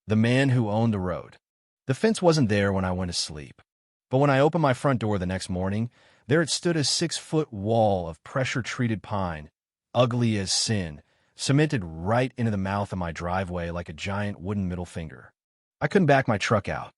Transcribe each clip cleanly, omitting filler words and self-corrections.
the man who owned the road. The fence wasn't there when I went to sleep, but when I opened my front door the next morning, there it stood, a 6-foot wall of pressure-treated pine, ugly as sin, cemented right into the mouth of my driveway like a giant wooden middle finger. I couldn't back my truck out.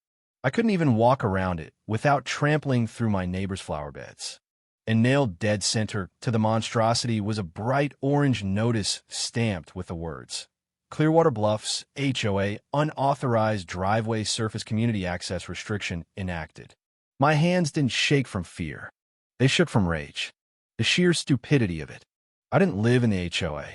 I couldn't even walk around it without trampling through my neighbor's flower beds. And nailed dead center to the monstrosity was a bright orange notice stamped with the words, Clearwater Bluffs, HOA, unauthorized driveway surface community access restriction enacted. My hands didn't shake from fear. They shook from rage. The sheer stupidity of it. I didn't live in the HOA.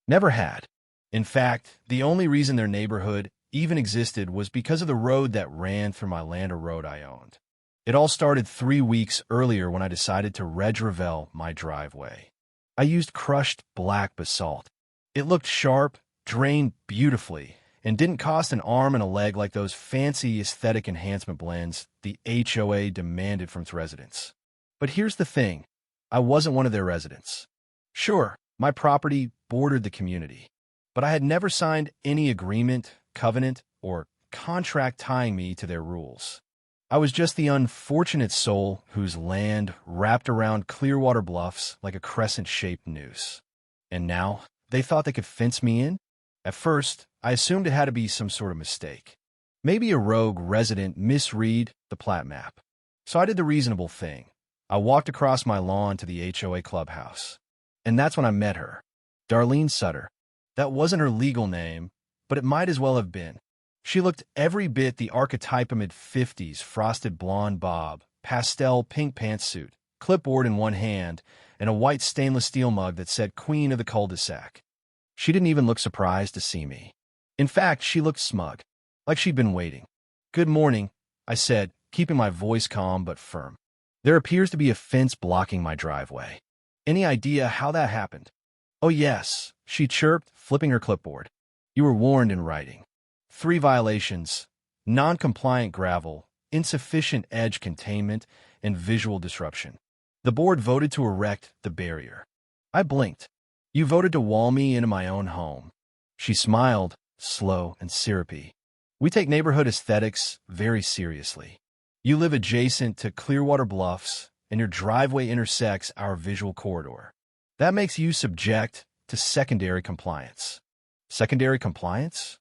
Never had. In fact, the only reason their neighborhood even existed was because of the road that ran through my land, a road I owned. It all started 3 weeks earlier when I decided to regravel my driveway. I used crushed black basalt. It looked sharp, drained beautifully, and didn't cost an arm and a leg like those fancy aesthetic enhancement blends the HOA demanded from its residents. But here's the thing. I wasn't one of their residents. Sure, my property bordered the community, but I had never signed any agreement, covenant, or contract tying me to their rules. I was just the unfortunate soul whose land wrapped around Clearwater Bluffs like a crescent-shaped noose. And now, they thought they could fence me in? At first, I assumed it had to be some sort of mistake. Maybe a rogue resident misread the plat map. So I did the reasonable thing. I walked across my lawn to the HOA clubhouse. And that's when I met her. Darlene Sutter. That wasn't her legal name, but it might as well have been. She looked every bit the archetype of mid-50s frosted blonde bob, pastel pink pantsuit, clipboard in one hand, and a white stainless steel mug that said Queen of the Cul-de-sac. She didn't even look surprised to see me. In fact, she looked smug, like she'd been waiting. "Good morning," I said, keeping my voice calm but firm. "There appears to be a fence blocking my driveway. Any idea how that happened?" "Oh yes," she chirped, flipping her clipboard. "You were warned in writing. 3 violations: non-compliant gravel, insufficient edge containment, and visual disruption. The board voted to erect the barrier." I blinked. "You voted to wall me into my own home." She smiled, slow and syrupy. "We take neighborhood aesthetics very seriously. You live adjacent to Clearwater Bluffs, and your driveway intersects our visual corridor. That makes you subject to secondary compliance." "Secondary compliance?"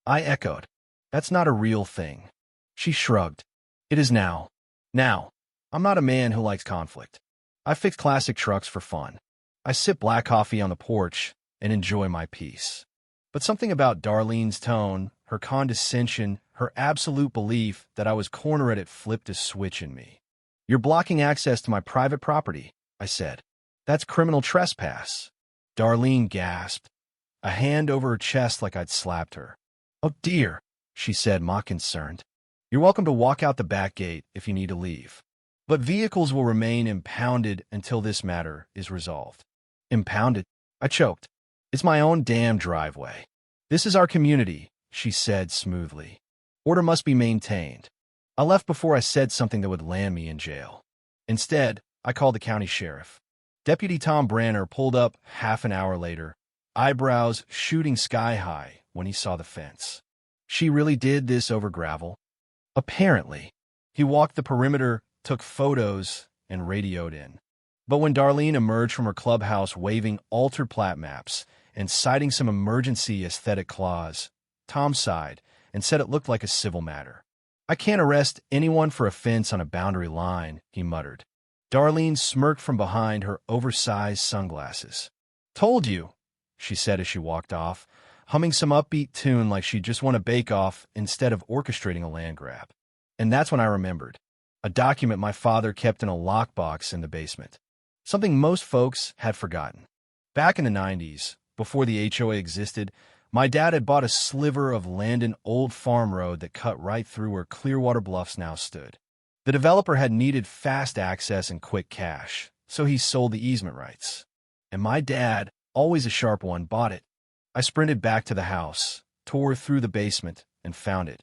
I echoed. "That's not a real thing." She shrugged. "It is now. Now, I'm not a man who likes conflict. I fix classic trucks for fun. I sip black coffee on the porch and enjoy my peace." But something about Darlene's tone, her condescension, her absolute belief that I was cornered it flipped a switch in me. "You're blocking access to my private property," I said. "That's criminal trespass." Darlene gasped, a hand over her chest like I'd slapped her. "Oh dear," she said, mock concerned. "You're welcome to walk out the back gate if you need to leave. But vehicles will remain impounded until this matter is resolved." "Impounded?" I choked. "It's my own damn driveway. This is our community," she said smoothly. "Order must be maintained." I left before I said something that would land me in jail. Instead, I called the county sheriff. Deputy Tom Branner pulled up half an hour later, eyebrows shooting sky high when he saw the fence. "She really did this over gravel?" "Apparently." He walked the perimeter, took photos, and radioed in. But when Darlene emerged from her clubhouse waving altered plat maps and citing some emergency aesthetic clause, Tom sighed and said it looked like a civil matter. "I can't arrest anyone for offense on a boundary line," he muttered. Darlene smirked from behind her oversized sunglasses. "Told you," she said as she walked off, humming some upbeat tune like she'd just won a bake-off instead of orchestrating a land grab. And that's when I remembered. A document my father kept in a lockbox in the basement. Something most folks had forgotten. Back in the 90s, before the HOA existed, my dad had bought a sliver of Landon Old Farm Road that cut right through where Clearwater Bluffs now stood. The developer had needed fast access and quick cash, so he sold the easement rights. And my dad, always a sharp one, bought it. I sprinted back to the house, tore through the basement, and found it.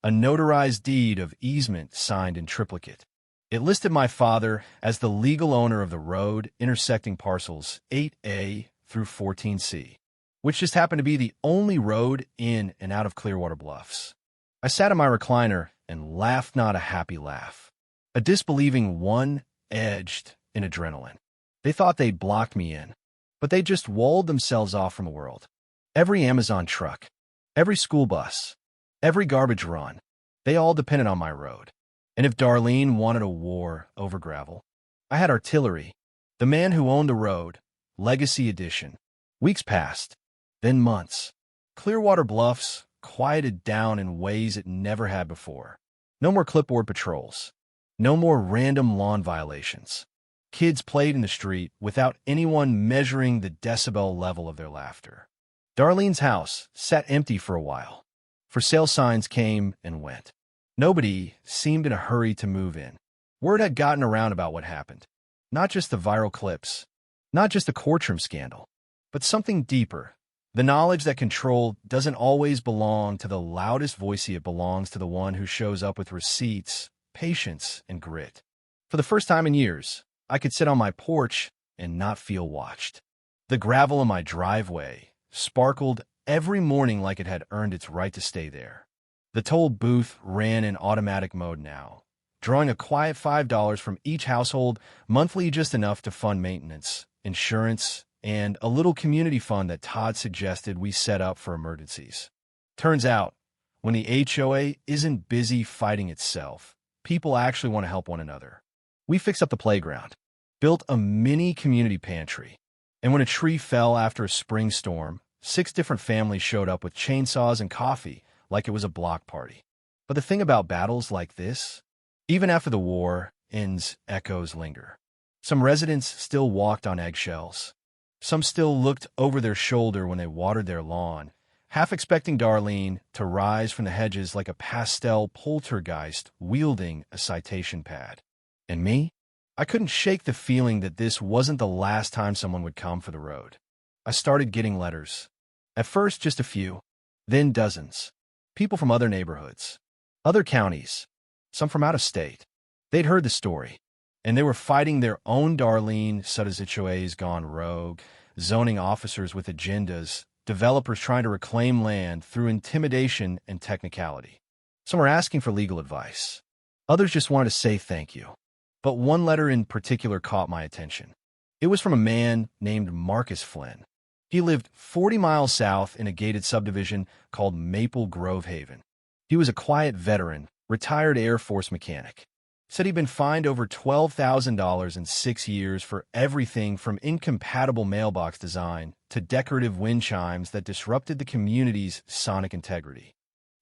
A notarized deed of easement signed in triplicate. It listed my father as the legal owner of the road intersecting parcels 8A through 14C, which just happened to be the only road in and out of Clearwater Bluffs. I sat in my recliner and laughed not a happy laugh. A disbelieving one edged in adrenaline. They thought they'd blocked me in, but they just walled themselves off from the world. Every Amazon truck, every school bus, every garbage run, they all depended on my road. And if Darlene wanted a war over gravel, I had artillery, the man who owned the road, Legacy Edition. Weeks passed, then months. Clearwater Bluffs quieted down in ways it never had before. No more clipboard patrols. No more random lawn violations. Kids played in the street without anyone measuring the decibel level of their laughter. Darlene's house sat empty for a while. For sale signs came and went. Nobody seemed in a hurry to move in. Word had gotten around about what happened. Not just the viral clips, not just the courtroom scandal, but something deeper. The knowledge that control doesn't always belong to the loudest voice. It belongs to the one who shows up with receipts, patience, and grit. For the first time in years, I could sit on my porch and not feel watched. The gravel in my driveway sparkled every morning like it had earned its right to stay there. The toll booth ran in automatic mode now, drawing a quiet $5 from each household monthly, just enough to fund maintenance, insurance, and a little community fund that Todd suggested we set up for emergencies. Turns out, when the HOA isn't busy fighting itself, people actually want to help one another. We fixed up the playground, built a mini community pantry, and when a tree fell after a spring storm, 6 different families showed up with chainsaws and coffee like it was a block party. But the thing about battles like this, even after the war ends, echoes linger. Some residents still walked on eggshells. Some still looked over their shoulder when they watered their lawn, half expecting Darlene to rise from the hedges like a pastel poltergeist wielding a citation pad. And me? I couldn't shake the feeling that this wasn't the last time someone would come for the road. I started getting letters. At first, just a few, then dozens. People from other neighborhoods, other counties, some from out of state. They'd heard the story, and they were fighting their own Darlene. Sudda's HOAs gone rogue, zoning officers with agendas, developers trying to reclaim land through intimidation and technicality. Some were asking for legal advice. Others just wanted to say thank you. But one letter in particular caught my attention. It was from a man named Marcus Flynn. He lived 40 miles south in a gated subdivision called Maple Grove Haven. He was a quiet veteran, retired Air Force mechanic. Said he'd been fined over $12,000 in 6 years for everything from incompatible mailbox design to decorative wind chimes that disrupted the community's sonic integrity.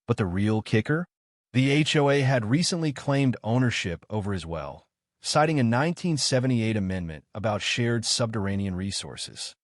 But the real kicker? The HOA had recently claimed ownership over his well, citing a 1978 amendment about shared subterranean resources.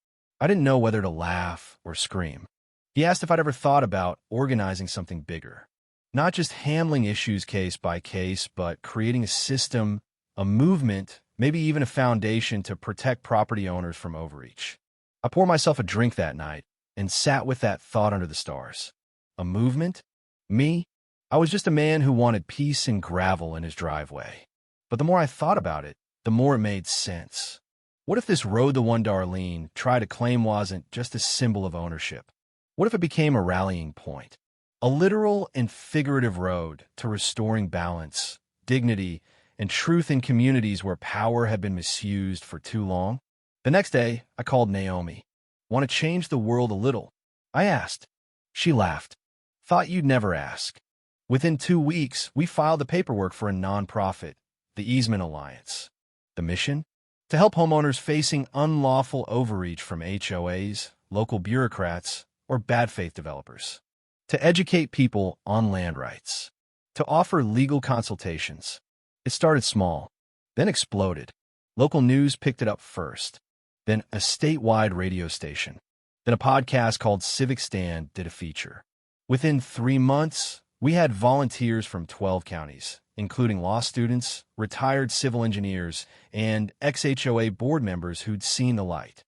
I didn't know whether to laugh or scream. He asked if I'd ever thought about organizing something bigger. Not just handling issues case by case, but creating a system, a movement, maybe even a foundation to protect property owners from overreach. I poured myself a drink that night and sat with that thought under the stars. A movement? Me? I was just a man who wanted peace and gravel in his driveway. But the more I thought about it, the more it made sense. What if this road the one Darlene tried to claim wasn't just a symbol of ownership? What if it became a rallying point? A literal and figurative road to restoring balance, dignity, and truth in communities where power had been misused for too long? The next day, I called Naomi. Want to change the world a little? I asked. She laughed. Thought you'd never ask. Within 2 weeks, we filed the paperwork for a nonprofit, the Easement Alliance. The mission? To help homeowners facing unlawful overreach from HOAs, local bureaucrats, or bad faith developers. To educate people on land rights. To offer legal consultations. It started small, then exploded. Local news picked it up first. Then a statewide radio station. Then a podcast called Civic Stand did a feature. Within 3 months, we had volunteers from 12 counties, including law students, retired civil engineers, and ex-HOA board members who'd seen the light.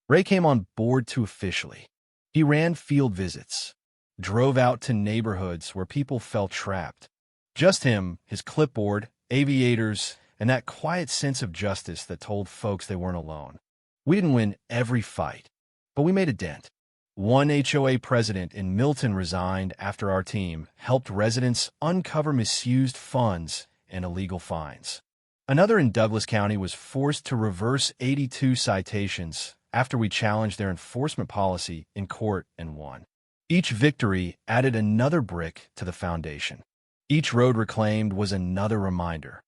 Ray came on board too officially. He ran field visits, drove out to neighborhoods where people felt trapped. Just him, his clipboard, aviators, and that quiet sense of justice that told folks they weren't alone. We didn't win every fight, but we made a dent. One HOA president in Milton resigned after our team helped residents uncover misused funds and illegal fines. Another in Douglas County was forced to reverse 82 citations after we challenged their enforcement policy in court and won. Each victory added another brick to the foundation. Each road reclaimed was another reminder.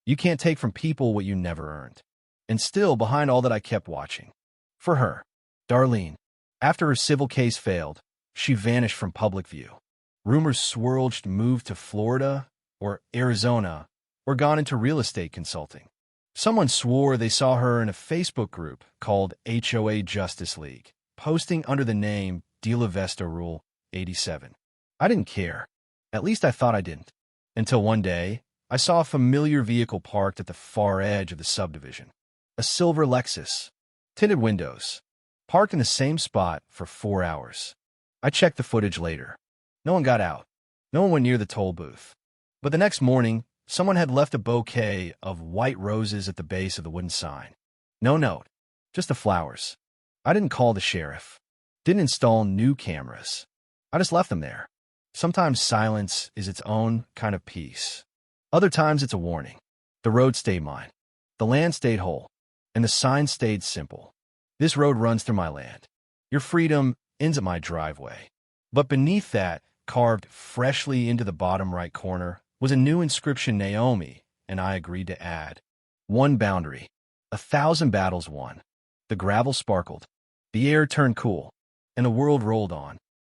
You can't take from people what you never earned. And still, behind all that, I kept watching. For her, Darlene. After her civil case failed, she vanished from public view. Rumors swirled she'd moved to Florida or Arizona or gone into real estate consulting. Someone swore they saw her in a Facebook group called HOA Justice League, posting under the name De La Vesta Rule 87. I didn't care. At least I thought I didn't. Until one day, I saw a familiar vehicle parked at the far edge of the subdivision. A silver Lexus, tinted windows, parked in the same spot for 4 hours. I checked the footage later. No one got out. No one went near the toll booth. But the next morning, someone had left a bouquet of white roses at the base of the wooden sign. No note, just the flowers. I didn't call the sheriff. Didn't install new cameras. I just left them there. Sometimes silence is its own kind of peace. Other times it's a warning. The road stayed mine. The land stayed whole. And the sign stayed simple. This road runs through my land. Your freedom ends at my driveway. But beneath that, carved freshly into the bottom right corner, was a new inscription Naomi and I agreed to add. One boundary. 1,000 battles won. The gravel sparkled. The air turned cool. And the world rolled on.